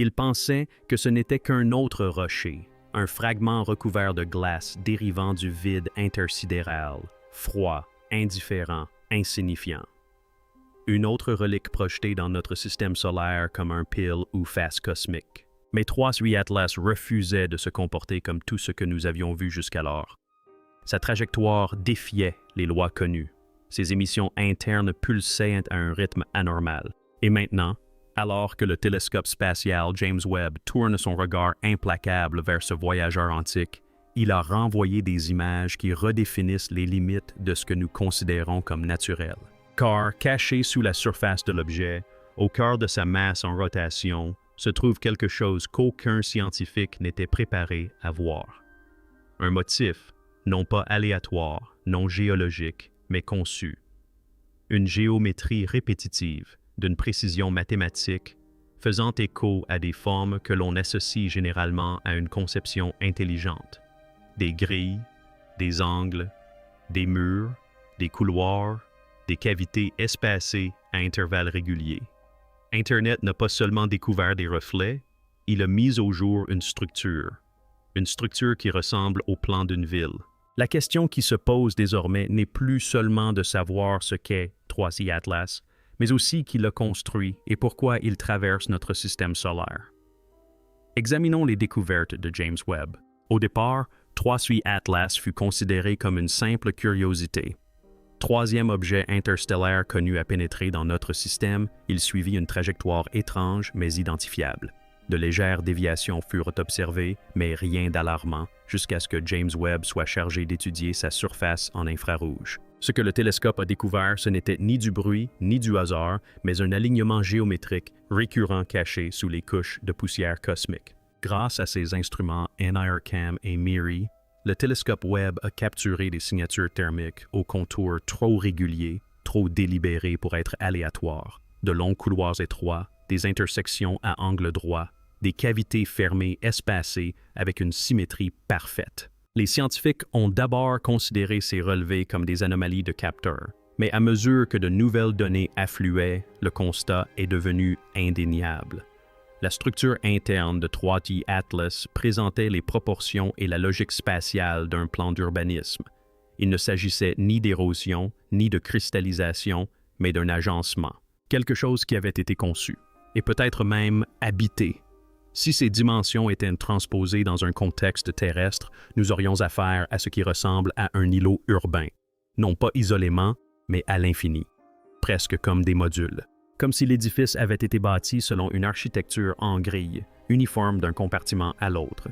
Il pensait que ce n'était qu'un autre rocher, un fragment recouvert de glace dérivant du vide intersidéral, froid, indifférent, insignifiant. Une autre relique projetée dans notre système solaire comme un pile ou face cosmique. Mais 3-8 Atlas refusait de se comporter comme tout ce que nous avions vu jusqu'alors. Sa trajectoire défiait les lois connues. Ses émissions internes pulsaient à un rythme anormal. Et maintenant, alors que le télescope spatial James Webb tourne son regard implacable vers ce voyageur antique, il a renvoyé des images qui redéfinissent les limites de ce que nous considérons comme naturel. Car, caché sous la surface de l'objet, au cœur de sa masse en rotation, se trouve quelque chose qu'aucun scientifique n'était préparé à voir. Un motif, non pas aléatoire, non géologique, mais conçu. Une géométrie répétitive, d'une précision mathématique, faisant écho à des formes que l'on associe généralement à une conception intelligente. Des grilles, des angles, des murs, des couloirs, des cavités espacées à intervalles réguliers. Internet n'a pas seulement découvert des reflets, il a mis au jour une structure qui ressemble au plan d'une ville. La question qui se pose désormais n'est plus seulement de savoir ce qu'est 3C Atlas, mais aussi qui l'a construit et pourquoi il traverse notre système solaire. Examinons les découvertes de James Webb. Au départ, 3C Atlas fut considéré comme une simple curiosité. Troisième objet interstellaire connu à pénétrer dans notre système, il suivit une trajectoire étrange mais identifiable. De légères déviations furent observées, mais rien d'alarmant, jusqu'à ce que James Webb soit chargé d'étudier sa surface en infrarouge. Ce que le télescope a découvert, ce n'était ni du bruit, ni du hasard, mais un alignement géométrique récurrent caché sous les couches de poussière cosmique. Grâce à ses instruments NIRCam et MIRI, le télescope Webb a capturé des signatures thermiques aux contours trop réguliers, trop délibérés pour être aléatoires, de longs couloirs étroits, des intersections à angle droit, des cavités fermées espacées avec une symétrie parfaite. Les scientifiques ont d'abord considéré ces relevés comme des anomalies de capteurs, mais à mesure que de nouvelles données affluaient, le constat est devenu indéniable. La structure interne de 3D Atlas présentait les proportions et la logique spatiale d'un plan d'urbanisme. Il ne s'agissait ni d'érosion, ni de cristallisation, mais d'un agencement, quelque chose qui avait été conçu, et peut-être même habité. Si ces dimensions étaient transposées dans un contexte terrestre, nous aurions affaire à ce qui ressemble à un îlot urbain, non pas isolément, mais à l'infini, presque comme des modules. Comme si l'édifice avait été bâti selon une architecture en grille, uniforme d'un compartiment à l'autre.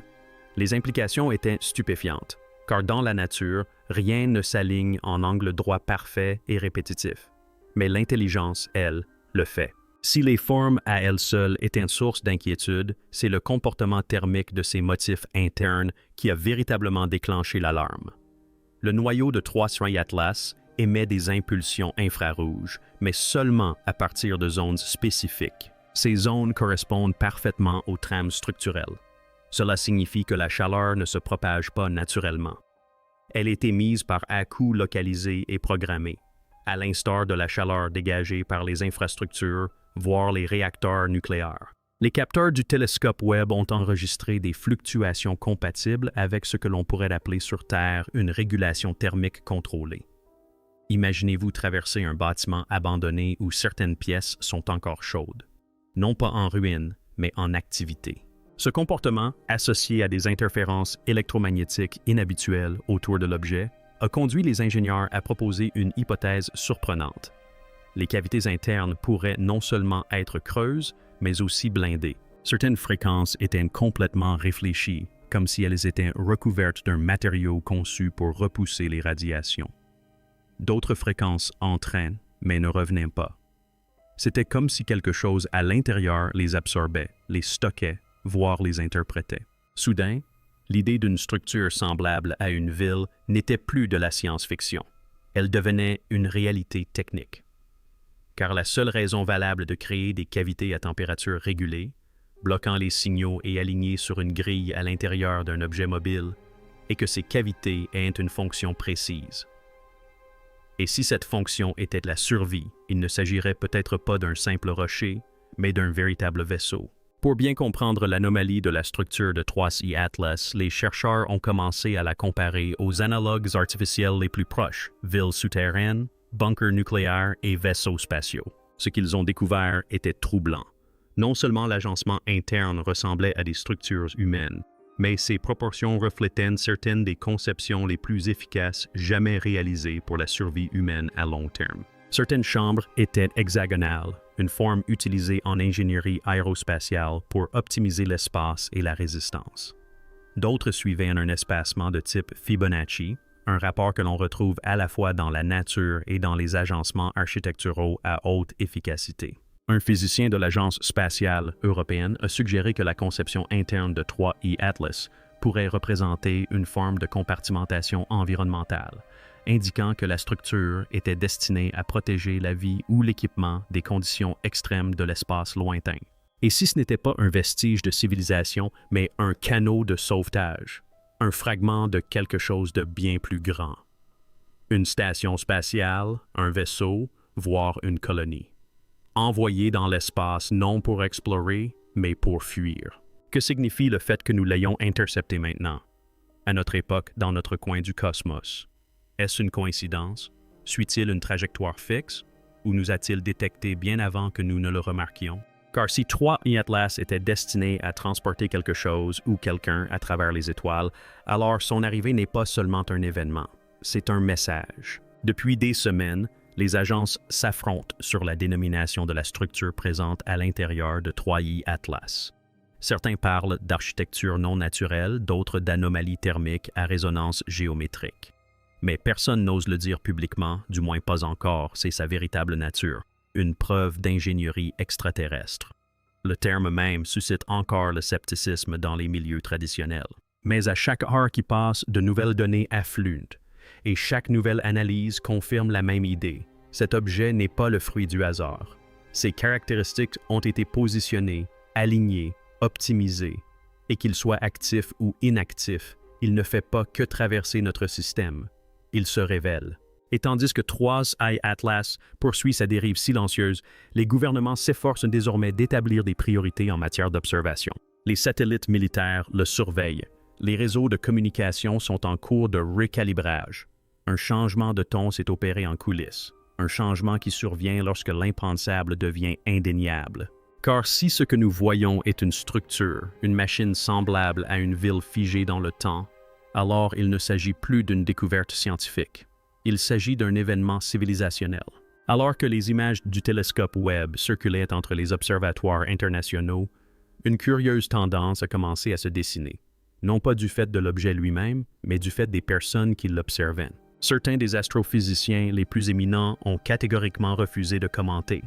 Les implications étaient stupéfiantes, car dans la nature, rien ne s'aligne en angle droit parfait et répétitif. Mais l'intelligence, elle, le fait. Si les formes à elles seules étaient une source d'inquiétude, c'est le comportement thermique de ces motifs internes qui a véritablement déclenché l'alarme. Le noyau de 3C Atlas émet des impulsions infrarouges, mais seulement à partir de zones spécifiques. Ces zones correspondent parfaitement aux trames structurelles. Cela signifie que la chaleur ne se propage pas naturellement. Elle est émise par à-coups localisés et programmés, à l'instar de la chaleur dégagée par les infrastructures, voire les réacteurs nucléaires. Les capteurs du télescope Webb ont enregistré des fluctuations compatibles avec ce que l'on pourrait appeler sur Terre une régulation thermique contrôlée. Imaginez-vous traverser un bâtiment abandonné où certaines pièces sont encore chaudes. Non pas en ruine, mais en activité. Ce comportement, associé à des interférences électromagnétiques inhabituelles autour de l'objet, a conduit les ingénieurs à proposer une hypothèse surprenante. Les cavités internes pourraient non seulement être creuses, mais aussi blindées. Certaines fréquences étaient complètement réfléchies, comme si elles étaient recouvertes d'un matériau conçu pour repousser les radiations. D'autres fréquences entraient, mais ne revenaient pas. C'était comme si quelque chose à l'intérieur les absorbait, les stockait, voire les interprétait. Soudain, l'idée d'une structure semblable à une ville n'était plus de la science-fiction. Elle devenait une réalité technique. Car la seule raison valable de créer des cavités à température régulée, bloquant les signaux et alignées sur une grille à l'intérieur d'un objet mobile, est que ces cavités aient une fonction précise. Et si cette fonction était la survie, il ne s'agirait peut-être pas d'un simple rocher, mais d'un véritable vaisseau. Pour bien comprendre l'anomalie de la structure de 3I Atlas, les chercheurs ont commencé à la comparer aux analogues artificiels les plus proches, villes souterraines, bunkers nucléaires et vaisseaux spatiaux. Ce qu'ils ont découvert était troublant. Non seulement l'agencement interne ressemblait à des structures humaines, mais ses proportions reflétaient certaines des conceptions les plus efficaces jamais réalisées pour la survie humaine à long terme. Certaines chambres étaient hexagonales, une forme utilisée en ingénierie aérospatiale pour optimiser l'espace et la résistance. D'autres suivaient un espacement de type Fibonacci, un rapport que l'on retrouve à la fois dans la nature et dans les agencements architecturaux à haute efficacité. Un physicien de l'Agence spatiale européenne a suggéré que la conception interne de 3I Atlas pourrait représenter une forme de compartimentation environnementale, indiquant que la structure était destinée à protéger la vie ou l'équipement des conditions extrêmes de l'espace lointain. Et si ce n'était pas un vestige de civilisation, mais un canot de sauvetage, un fragment de quelque chose de bien plus grand. Une station spatiale, un vaisseau, voire une colonie. Envoyé dans l'espace non pour explorer, mais pour fuir. Que signifie le fait que nous l'ayons intercepté maintenant, à notre époque dans notre coin du cosmos? Est-ce une coïncidence? Suit-il une trajectoire fixe? Ou nous a-t-il détecté bien avant que nous ne le remarquions? Car si 3I Atlas était destiné à transporter quelque chose ou quelqu'un à travers les étoiles, alors son arrivée n'est pas seulement un événement, c'est un message. Depuis des semaines, les agences s'affrontent sur la dénomination de la structure présente à l'intérieur de 3I Atlas. Certains parlent d'architecture non naturelle, d'autres d'anomalies thermiques à résonance géométrique. Mais personne n'ose le dire publiquement, du moins pas encore, c'est sa véritable nature, une preuve d'ingénierie extraterrestre. Le terme même suscite encore le scepticisme dans les milieux traditionnels. Mais à chaque heure qui passe, de nouvelles données affluent, et chaque nouvelle analyse confirme la même idée. Cet objet n'est pas le fruit du hasard. Ses caractéristiques ont été positionnées, alignées, optimisées, et qu'il soit actif ou inactif, il ne fait pas que traverser notre système. Il se révèle. Et tandis que 3I Atlas poursuit sa dérive silencieuse, les gouvernements s'efforcent désormais d'établir des priorités en matière d'observation. Les satellites militaires le surveillent. Les réseaux de communication sont en cours de recalibrage. Un changement de ton s'est opéré en coulisses. Un changement qui survient lorsque l'impensable devient indéniable. Car si ce que nous voyons est une structure, une machine semblable à une ville figée dans le temps, alors il ne s'agit plus d'une découverte scientifique. Il s'agit d'un événement civilisationnel. Alors que les images du télescope Webb circulaient entre les observatoires internationaux, une curieuse tendance a commencé à se dessiner. Non pas du fait de l'objet lui-même, mais du fait des personnes qui l'observaient. Certains des astrophysiciens les plus éminents ont catégoriquement refusé de commenter.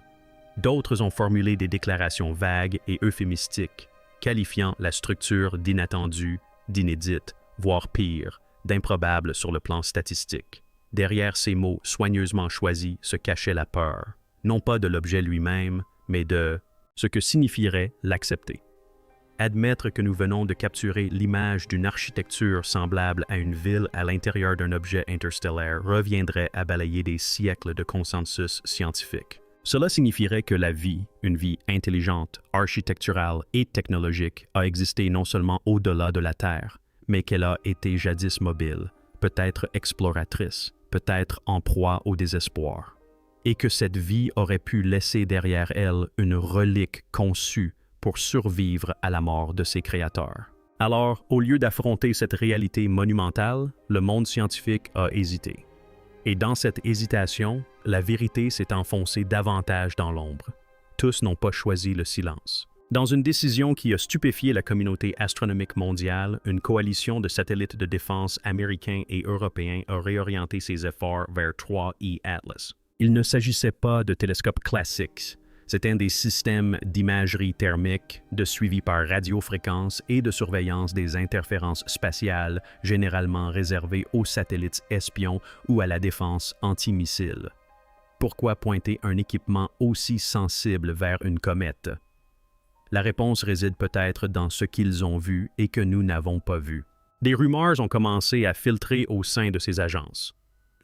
D'autres ont formulé des déclarations vagues et euphémistiques, qualifiant la structure d'inattendue, d'inédite, voire pire, d'improbable sur le plan statistique. Derrière ces mots soigneusement choisis se cachait la peur, non pas de l'objet lui-même, mais de ce que signifierait l'accepter. Admettre que nous venons de capturer l'image d'une architecture semblable à une ville à l'intérieur d'un objet interstellaire reviendrait à balayer des siècles de consensus scientifique. Cela signifierait que la vie, une vie intelligente, architecturale et technologique, a existé non seulement au-delà de la Terre, mais qu'elle a été jadis mobile, peut-être exploratrice, peut-être en proie au désespoir, et que cette vie aurait pu laisser derrière elle une relique conçue pour survivre à la mort de ses créateurs. Alors, au lieu d'affronter cette réalité monumentale, le monde scientifique a hésité. Et dans cette hésitation, la vérité s'est enfoncée davantage dans l'ombre. Tous n'ont pas choisi le silence. Dans une décision qui a stupéfié la communauté astronomique mondiale, une coalition de satellites de défense américains et européens a réorienté ses efforts vers 3I Atlas. Il ne s'agissait pas de télescopes classiques. C'était des systèmes d'imagerie thermique, de suivi par radiofréquence et de surveillance des interférences spatiales, généralement réservées aux satellites espions ou à la défense antimissile. Pourquoi pointer un équipement aussi sensible vers une comète? La réponse réside peut-être dans ce qu'ils ont vu et que nous n'avons pas vu. Des rumeurs ont commencé à filtrer au sein de ces agences.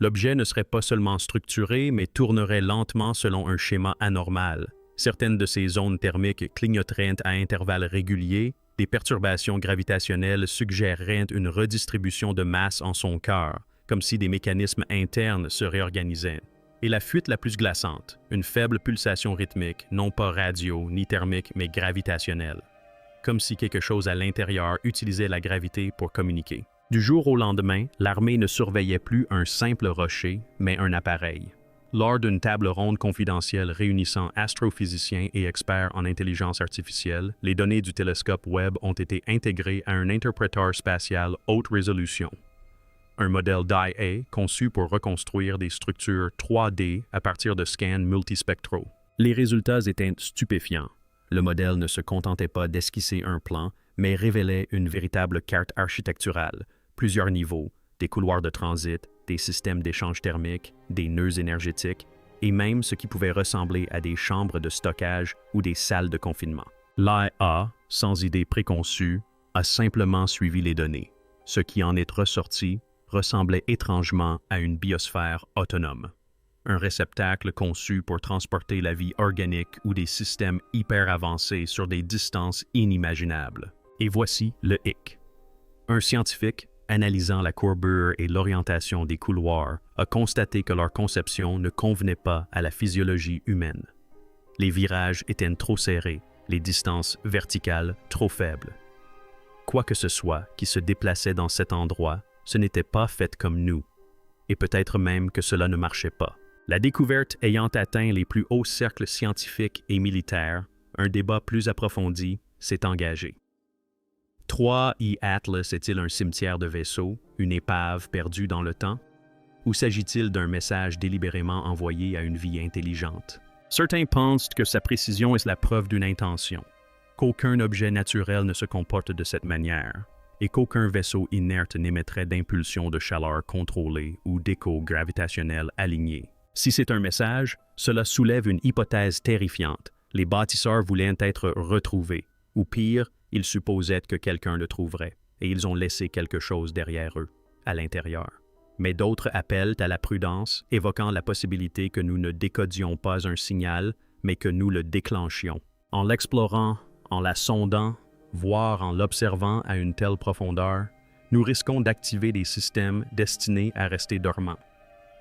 L'objet ne serait pas seulement structuré, mais tournerait lentement selon un schéma anormal, Certaines de ces zones thermiques clignoteraient à intervalles réguliers, des perturbations gravitationnelles suggéreraient une redistribution de masse en son cœur, comme si des mécanismes internes se réorganisaient. Et la fuite la plus glaçante, une faible pulsation rythmique, non pas radio ni thermique, mais gravitationnelle. Comme si quelque chose à l'intérieur utilisait la gravité pour communiquer. Du jour au lendemain, l'armée ne surveillait plus un simple rocher, mais un appareil. Lors d'une table ronde confidentielle réunissant astrophysiciens et experts en intelligence artificielle, les données du télescope Webb ont été intégrées à un interpréteur spatial haute résolution. Un modèle DAI conçu pour reconstruire des structures 3D à partir de scans multispectraux. Les résultats étaient stupéfiants. Le modèle ne se contentait pas d'esquisser un plan, mais révélait une véritable carte architecturale, plusieurs niveaux, des couloirs de transit, des systèmes d'échange thermique, des nœuds énergétiques, et même ce qui pouvait ressembler à des chambres de stockage ou des salles de confinement. L'AIA, sans idée préconçue, a simplement suivi les données. Ce qui en est ressorti ressemblait étrangement à une biosphère autonome. Un réceptacle conçu pour transporter la vie organique ou des systèmes hyper avancés sur des distances inimaginables. Et voici le hic. Un scientifique, analysant la courbure et l'orientation des couloirs, a constaté que leur conception ne convenait pas à la physiologie humaine. Les virages étaient trop serrés, les distances verticales trop faibles. Quoi que ce soit qui se déplaçait dans cet endroit, ce n'était pas fait comme nous, et peut-être même que cela ne marchait pas. La découverte ayant atteint les plus hauts cercles scientifiques et militaires, un débat plus approfondi s'est engagé. 3I Atlas est-il un cimetière de vaisseaux, une épave perdue dans le temps? Ou s'agit-il d'un message délibérément envoyé à une vie intelligente? Certains pensent que sa précision est la preuve d'une intention, qu'aucun objet naturel ne se comporte de cette manière, et qu'aucun vaisseau inerte n'émettrait d'impulsions de chaleur contrôlées ou d'échos gravitationnels alignés. Si c'est un message, cela soulève une hypothèse terrifiante. Les bâtisseurs voulaient être retrouvés, ou pire, ils supposaient que quelqu'un le trouverait, et ils ont laissé quelque chose derrière eux, à l'intérieur. Mais d'autres appellent à la prudence, évoquant la possibilité que nous ne décodions pas un signal, mais que nous le déclenchions. En l'explorant, en la sondant, voire en l'observant à une telle profondeur, nous risquons d'activer des systèmes destinés à rester dormants,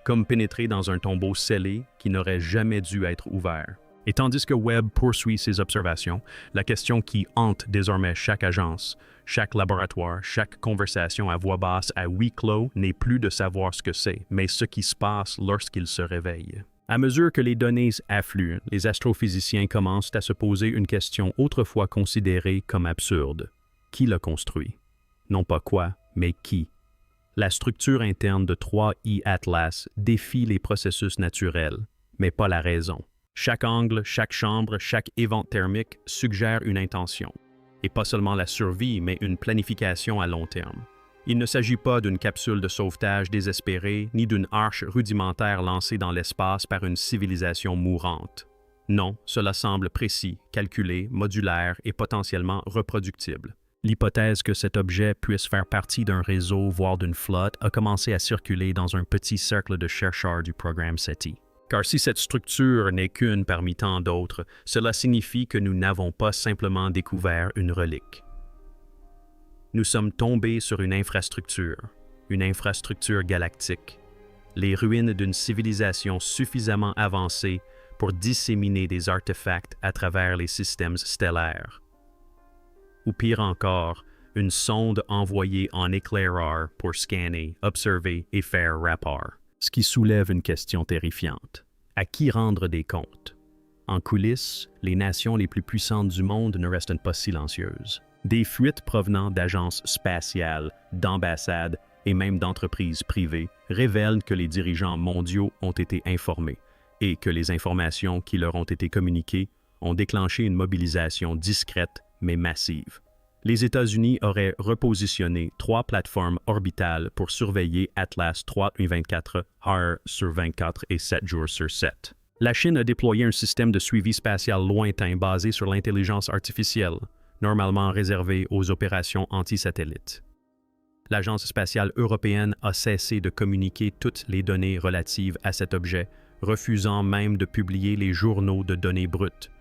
comme pénétrer dans un tombeau scellé qui n'aurait jamais dû être ouvert. Et tandis que Webb poursuit ses observations, la question qui hante désormais chaque agence, chaque laboratoire, chaque conversation à voix basse à huis clos n'est plus de savoir ce que c'est, mais ce qui se passe lorsqu'il se réveille. À mesure que les données affluent, les astrophysiciens commencent à se poser une question autrefois considérée comme absurde. Qui l'a construit? Non pas quoi, mais qui? La structure interne de 3I Atlas défie les processus naturels, mais pas la raison. Chaque angle, chaque chambre, chaque évente thermique suggère une intention. Et pas seulement la survie, mais une planification à long terme. Il ne s'agit pas d'une capsule de sauvetage désespérée, ni d'une arche rudimentaire lancée dans l'espace par une civilisation mourante. Non, cela semble précis, calculé, modulaire et potentiellement reproductible. L'hypothèse que cet objet puisse faire partie d'un réseau, voire d'une flotte, a commencé à circuler dans un petit cercle de chercheurs du programme SETI. Car si cette structure n'est qu'une parmi tant d'autres, cela signifie que nous n'avons pas simplement découvert une relique. Nous sommes tombés sur une infrastructure galactique, les ruines d'une civilisation suffisamment avancée pour disséminer des artefacts à travers les systèmes stellaires. Ou pire encore, une sonde envoyée en éclaireur pour scanner, observer et faire rapport. Ce qui soulève une question terrifiante. À qui rendre des comptes? En coulisses, les nations les plus puissantes du monde ne restent pas silencieuses. Des fuites provenant d'agences spatiales, d'ambassades et même d'entreprises privées révèlent que les dirigeants mondiaux ont été informés et que les informations qui leur ont été communiquées ont déclenché une mobilisation discrète mais massive. Les États-Unis auraient repositionné 3 plateformes orbitales pour surveiller Atlas 3 nuit 24 heures sur 24 et 7 jours sur 7. La Chine a déployé un système de suivi spatial lointain basé sur l'intelligence artificielle, normalement réservé aux opérations anti-satellites. L'Agence spatiale européenne a cessé de communiquer toutes les données relatives à cet objet, refusant même de publier les journaux de données brutes,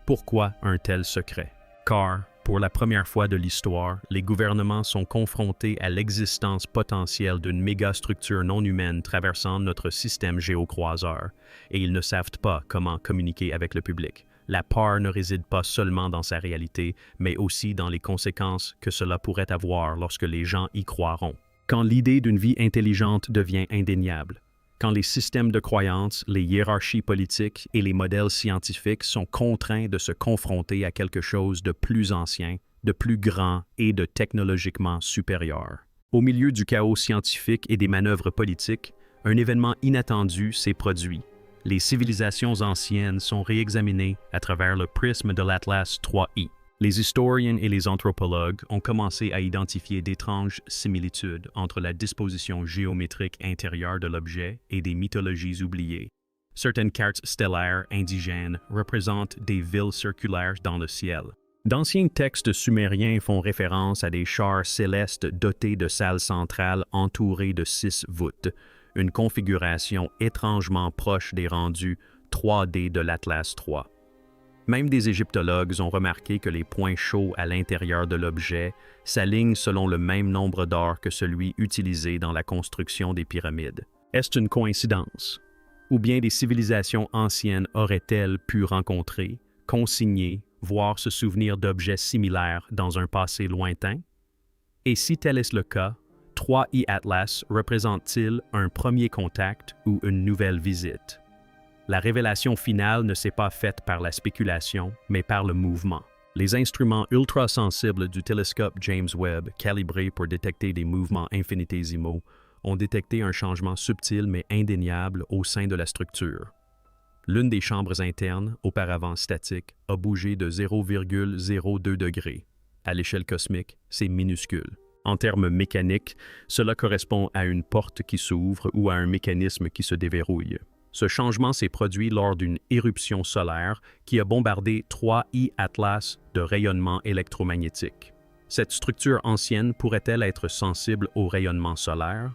Pourquoi un tel secret? Car, pour la première fois de l'histoire, les gouvernements sont confrontés à l'existence potentielle d'une mégastructure non humaine traversant notre système géocroiseur, et ils ne savent pas comment communiquer avec le public. La peur ne réside pas seulement dans sa réalité, mais aussi dans les conséquences que cela pourrait avoir lorsque les gens y croiront. Quand l'idée d'une vie intelligente devient indéniable, quand les systèmes de croyances, les hiérarchies politiques et les modèles scientifiques sont contraints de se confronter à quelque chose de plus ancien, de plus grand et de technologiquement supérieur. Au milieu du chaos scientifique et des manœuvres politiques, un événement inattendu s'est produit. Les civilisations anciennes sont réexaminées à travers le prisme de l'Atlas 3I. Les historiens et les anthropologues ont commencé à identifier d'étranges similitudes entre la disposition géométrique intérieure de l'objet et des mythologies oubliées. Certaines cartes stellaires indigènes représentent des villes circulaires dans le ciel. D'anciens textes sumériens font référence à des chars célestes dotés de salles centrales entourées de 6 voûtes, une configuration étrangement proche des rendus 3D de l'Atlas 3. Même des égyptologues ont remarqué que les points chauds à l'intérieur de l'objet s'alignent selon le même nombre d'heures que celui utilisé dans la construction des pyramides. Est-ce une coïncidence? Ou bien des civilisations anciennes auraient-elles pu rencontrer, consigner, voire se souvenir d'objets similaires dans un passé lointain? Et si tel est le cas, 3I Atlas représente-t-il un premier contact ou une nouvelle visite? La révélation finale ne s'est pas faite par la spéculation, mais par le mouvement. Les instruments ultrasensibles du télescope James Webb, calibrés pour détecter des mouvements infinitésimaux, ont détecté un changement subtil mais indéniable au sein de la structure. L'une des chambres internes, auparavant statique, a bougé de 0,02 degrés. À l'échelle cosmique, c'est minuscule. En termes mécaniques, cela correspond à une porte qui s'ouvre ou à un mécanisme qui se déverrouille. Ce changement s'est produit lors d'une éruption solaire qui a bombardé 3I Atlas de rayonnement électromagnétique. Cette structure ancienne pourrait-elle être sensible au rayonnement solaire?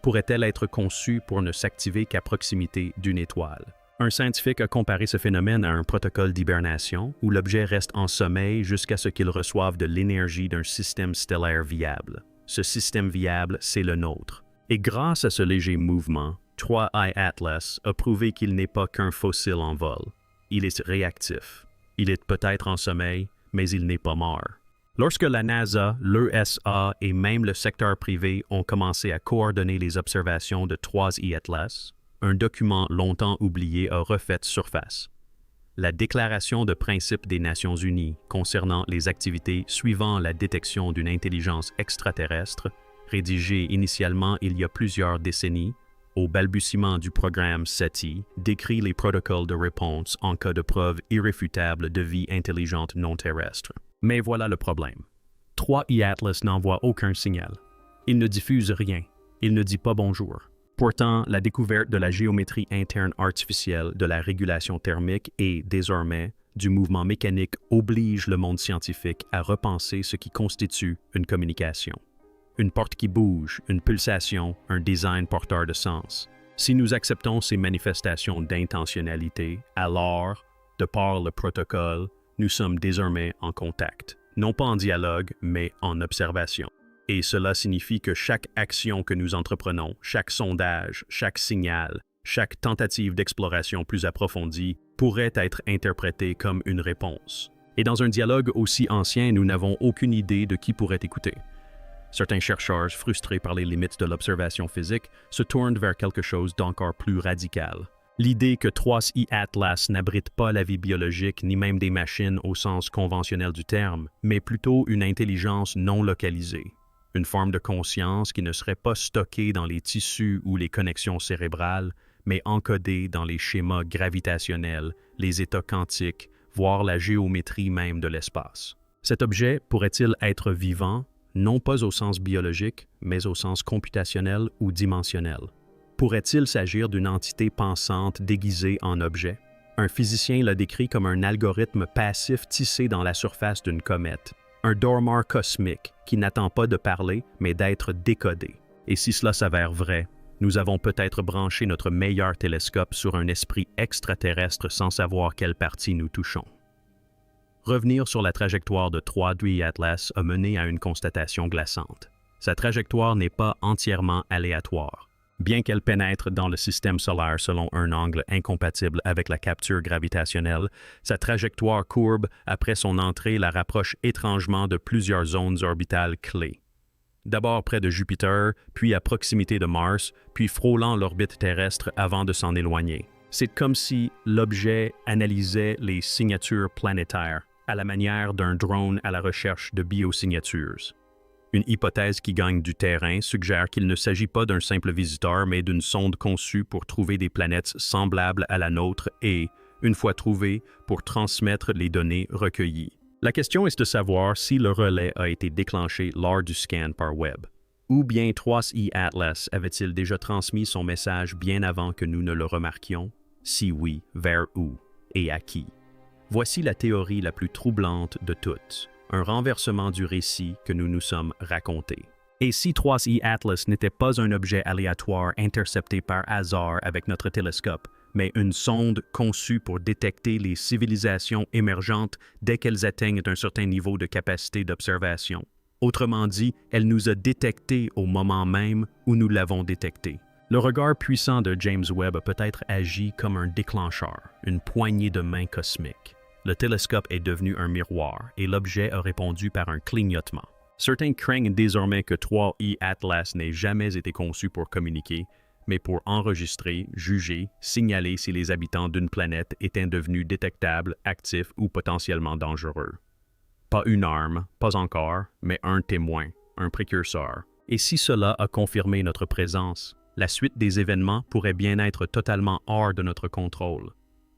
Pourrait-elle être conçue pour ne s'activer qu'à proximité d'une étoile? Un scientifique a comparé ce phénomène à un protocole d'hibernation où l'objet reste en sommeil jusqu'à ce qu'il reçoive de l'énergie d'un système stellaire viable. Ce système viable, c'est le nôtre. Et grâce à ce léger mouvement, 3I Atlas a prouvé qu'il n'est pas qu'un fossile en vol. Il est réactif. Il est peut-être en sommeil, mais il n'est pas mort. Lorsque la NASA, l'ESA et même le secteur privé ont commencé à coordonner les observations de 3I Atlas, un document longtemps oublié a refait surface. La Déclaration de principe des Nations Unies concernant les activités suivant la détection d'une intelligence extraterrestre, rédigée initialement il y a plusieurs décennies, au balbutiement du programme SETI, décrit les protocoles de réponse en cas de preuve irréfutable de vie intelligente non terrestre. Mais voilà le problème. 3I Atlas n'envoie aucun signal. Il ne diffuse rien. Il ne dit pas bonjour. Pourtant, la découverte de la géométrie interne artificielle, de la régulation thermique et, désormais, du mouvement mécanique oblige le monde scientifique à repenser ce qui constitue une communication. Une porte qui bouge, une pulsation, un design porteur de sens. Si nous acceptons ces manifestations d'intentionnalité, alors, de par le protocole, nous sommes désormais en contact. Non pas en dialogue, mais en observation. Et cela signifie que chaque action que nous entreprenons, chaque sondage, chaque signal, chaque tentative d'exploration plus approfondie pourrait être interprétée comme une réponse. Et dans un dialogue aussi ancien, nous n'avons aucune idée de qui pourrait écouter. Certains chercheurs, frustrés par les limites de l'observation physique, se tournent vers quelque chose d'encore plus radical. L'idée que 3I Atlas n'abrite pas la vie biologique ni même des machines au sens conventionnel du terme, mais plutôt une intelligence non localisée. Une forme de conscience qui ne serait pas stockée dans les tissus ou les connexions cérébrales, mais encodée dans les schémas gravitationnels, les états quantiques, voire la géométrie même de l'espace. Cet objet pourrait-il être vivant, non pas au sens biologique, mais au sens computationnel ou dimensionnel? Pourrait-il s'agir d'une entité pensante déguisée en objet? Un physicien l'a décrit comme un algorithme passif tissé dans la surface d'une comète, un dormeur cosmique qui n'attend pas de parler, mais d'être décodé. Et si cela s'avère vrai, nous avons peut-être branché notre meilleur télescope sur un esprit extraterrestre sans savoir quelle partie nous touchons. Revenir sur la trajectoire de 3D Atlas a mené à une constatation glaçante. Sa trajectoire n'est pas entièrement aléatoire. Bien qu'elle pénètre dans le système solaire selon un angle incompatible avec la capture gravitationnelle, sa trajectoire courbe après son entrée la rapproche étrangement de plusieurs zones orbitales clés. D'abord près de Jupiter, puis à proximité de Mars, puis frôlant l'orbite terrestre avant de s'en éloigner. C'est comme si l'objet analysait les signatures planétaires, à la manière d'un drone à la recherche de biosignatures. Une hypothèse qui gagne du terrain suggère qu'il ne s'agit pas d'un simple visiteur, mais d'une sonde conçue pour trouver des planètes semblables à la nôtre et, une fois trouvées, pour transmettre les données recueillies. La question est de savoir si le relais a été déclenché lors du scan par Webb. Ou bien 3E Atlas avait-il déjà transmis son message bien avant que nous ne le remarquions? Si oui, vers où et à qui? Voici la théorie la plus troublante de toutes. Un renversement du récit que nous nous sommes racontés. Et si 3E Atlas n'était pas un objet aléatoire intercepté par hasard avec notre télescope, mais une sonde conçue pour détecter les civilisations émergentes dès qu'elles atteignent un certain niveau de capacité d'observation. Autrement dit, elle nous a détectés au moment même où nous l'avons détecté. Le regard puissant de James Webb a peut-être agi comme un déclencheur, une poignée de main cosmique. Le télescope est devenu un miroir et l'objet a répondu par un clignotement. Certains craignent désormais que 3E Atlas n'ait jamais été conçu pour communiquer, mais pour enregistrer, juger, signaler si les habitants d'une planète étaient devenus détectables, actifs ou potentiellement dangereux. Pas une arme, pas encore, mais un témoin, un précurseur. Et si cela a confirmé notre présence, la suite des événements pourrait bien être totalement hors de notre contrôle.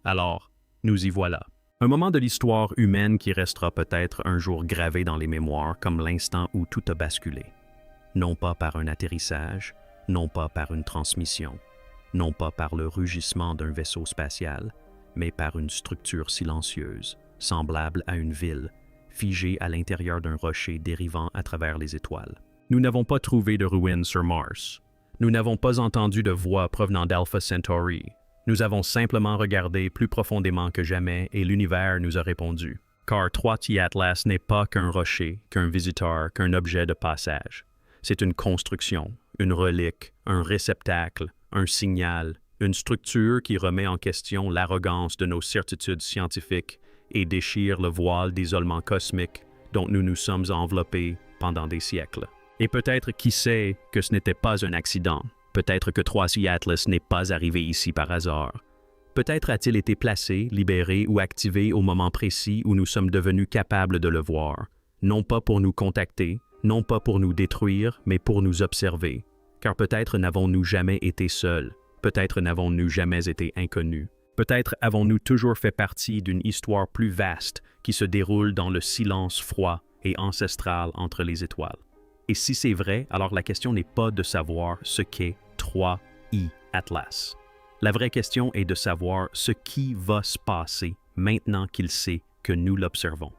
Alors, nous y voilà. Un moment de l'histoire humaine qui restera peut-être un jour gravé dans les mémoires comme l'instant où tout a basculé. Non pas par un atterrissage, non pas par une transmission, non pas par le rugissement d'un vaisseau spatial, mais par une structure silencieuse, semblable à une ville, figée à l'intérieur d'un rocher dérivant à travers les étoiles. Nous n'avons pas trouvé de ruines sur Mars. Nous n'avons pas entendu de voix provenant d'Alpha Centauri. Nous avons simplement regardé plus profondément que jamais et l'univers nous a répondu. Car 3E Atlas n'est pas qu'un rocher, qu'un visiteur, qu'un objet de passage. C'est une construction, une relique, un réceptacle, un signal, une structure qui remet en question l'arrogance de nos certitudes scientifiques et déchire le voile d'isolement cosmique dont nous nous sommes enveloppés pendant des siècles. Et peut-être qui sait que ce n'était pas un accident. Peut-être que 3E Atlas n'est pas arrivé ici par hasard. Peut-être a-t-il été placé, libéré ou activé au moment précis où nous sommes devenus capables de le voir. Non pas pour nous contacter, non pas pour nous détruire, mais pour nous observer. Car peut-être n'avons-nous jamais été seuls. Peut-être n'avons-nous jamais été inconnus. Peut-être avons-nous toujours fait partie d'une histoire plus vaste qui se déroule dans le silence froid et ancestral entre les étoiles. Et si c'est vrai, alors la question n'est pas de savoir ce qu'est 3E Atlas. La vraie question est de savoir ce qui va se passer maintenant qu'il sait que nous l'observons.